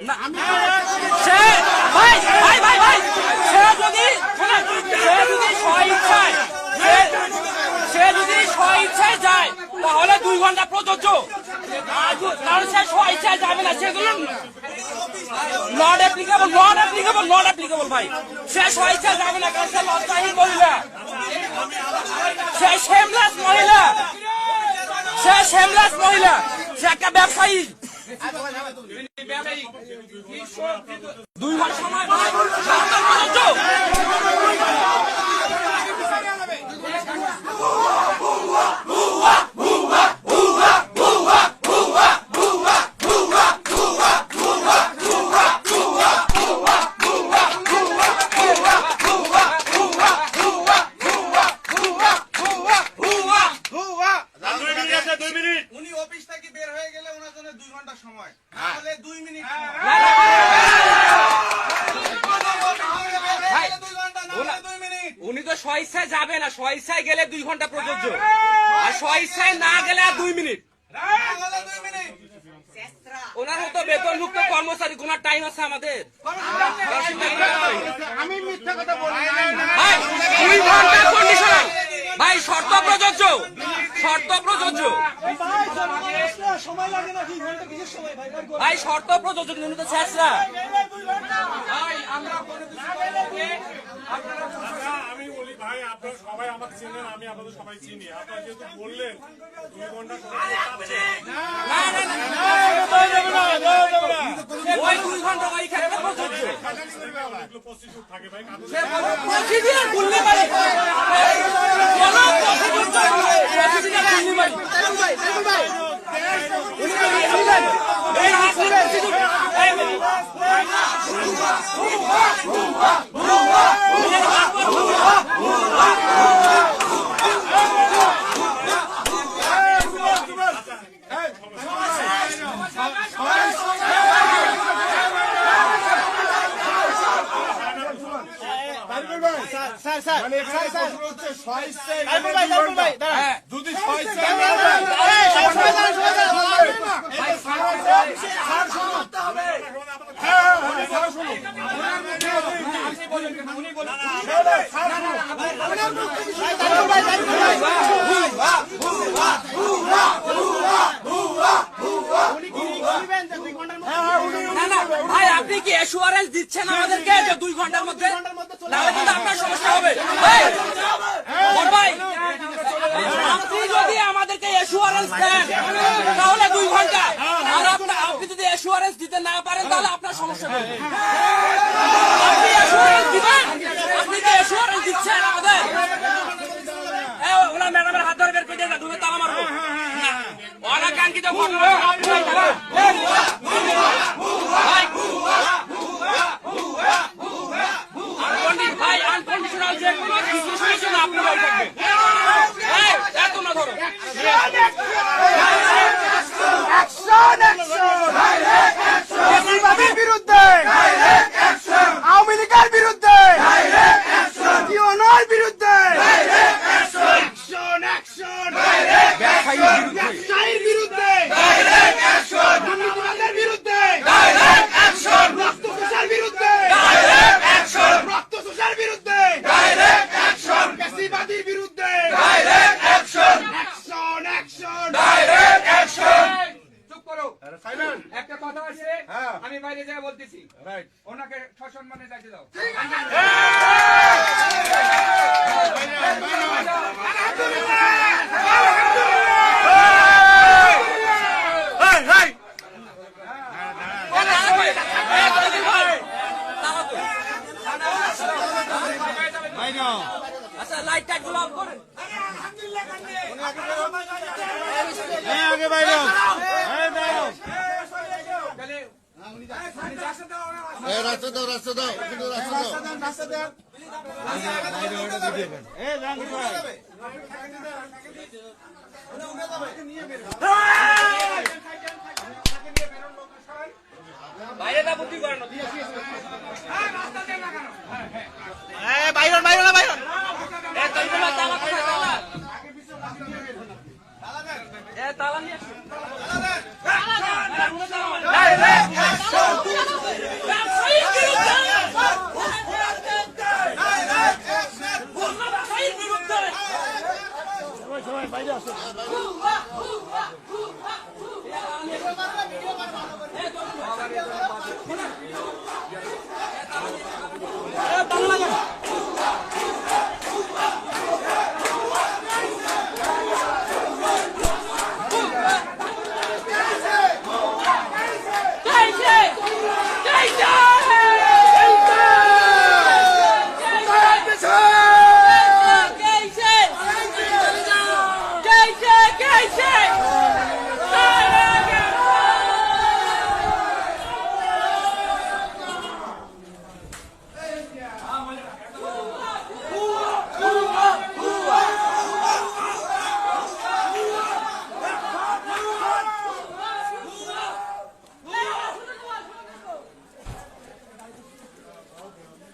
না আমি সে ভাই ভাই ভাই ভাই সে যদি স্বইচ্ছায় যায় তাহলে 2 ঘন্টা প্রযোজ্য, কারণ সে স্বইচ্ছায় যাবে না, সেগুলো নট অ্যাপ্লিকেবল ভাই। সে স্বইচ্ছায় যাবে না, কারণ সে লজ্জাহীন মহিলা, সে শেমলেস মহিলা, সে একটা ব্যবসায়ী। 2 ঘন্টা সময় উনি তো স্বইচ্ছায় যাবে না, স্বইচ্ছায় গেলে 2 ঘন্টা প্রযোজ্য, আর স্বইচ্ছায় না গেলে আর 2 মিনিট। ওনার মতো বেতনভুক্ত কর্মচারী, কোন টাইম আছে আমাদের? আমি মিথ্যা কথা বলি ভাই, 2 ঘন্টা কন্ডিশনাল ভাই, শর্ত প্রযোজ্য। ভাই শর্ত প্রযোজ্য, কিন্তু তো ছেঁচড়া। আমি বলি ভাই, আপনারা সবাই আমাকে চিনেন, আমি আপনাদের সবাই চিনি। আপনারা যেহেতু বললেন 2 ঘন্টা প্রস্তুত থাকে ভাই, ভাই আপনি কি অ্যাসুরেন্স দিচ্ছেন আমাদেরকে যে 2 ঘন্টার মধ্যে? নাহলে কিন্তু আপনার সমস্যা হবে। ভাই আপনি যদি আমাদেরকে অ্যাসুরেন্স দেন তাহলে 2 ঘন্টা, আর আপনি যদি অ্যাসুরেন্স দিতে না পারেন তাহলে আপনার সমস্যা হবে। আপনি অ্যাসুরেন্স দিবেন? আপনি কি অ্যাসুরেন্স দিচ্ছেন আমাদের? ওনার ম্যাডামের হাত ধরে বের করে দিয়ে ঢুকে তালা মারবো। অনাকাঙ্ক্ষিত ঘটনা ভাই, আনকন্ডিশনাল যে কোনো সিচুয়েশন আপনারা থাকবেন। এত না ধরো বিরুদ্ধে, আওয়ামী লীগের বিরুদ্ধে, ইউনোর বিরুদ্ধে, ব্যবসায়ীর বিরুদ্ধে, দুর্নীতিবাজের বিরুদ্ধে, রক্তচোষার বিরুদ্ধে, রক্তচোষার বিরুদ্ধে, ফ্যাসিবাদীর বিরুদ্ধে, একটা কথা আছে, আমি বাইরে যাই বলতেছি, ওনাকে সসম্মানে যাইতে দাও। আচ্ছা লাইট টাইট গুলো অফ করেন। আগে বাইরে রাস্তা দাও, রাস্তা দাও, রাস্তা দাও। বাইরে না বুদ্ধি করেন বাইরন বাইরন বাইরন তালা নিয়ে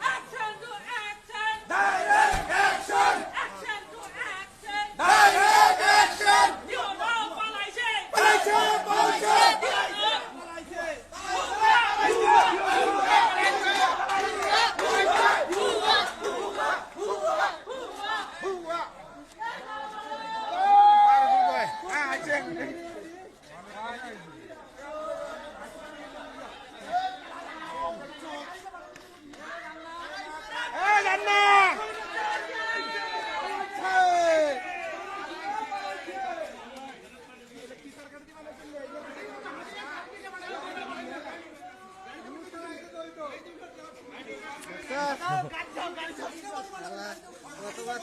Action to action! Direct action! Action to action! Direct action! নিয়ম পালাইছে! পালাইছে, পালাইছে! গতবার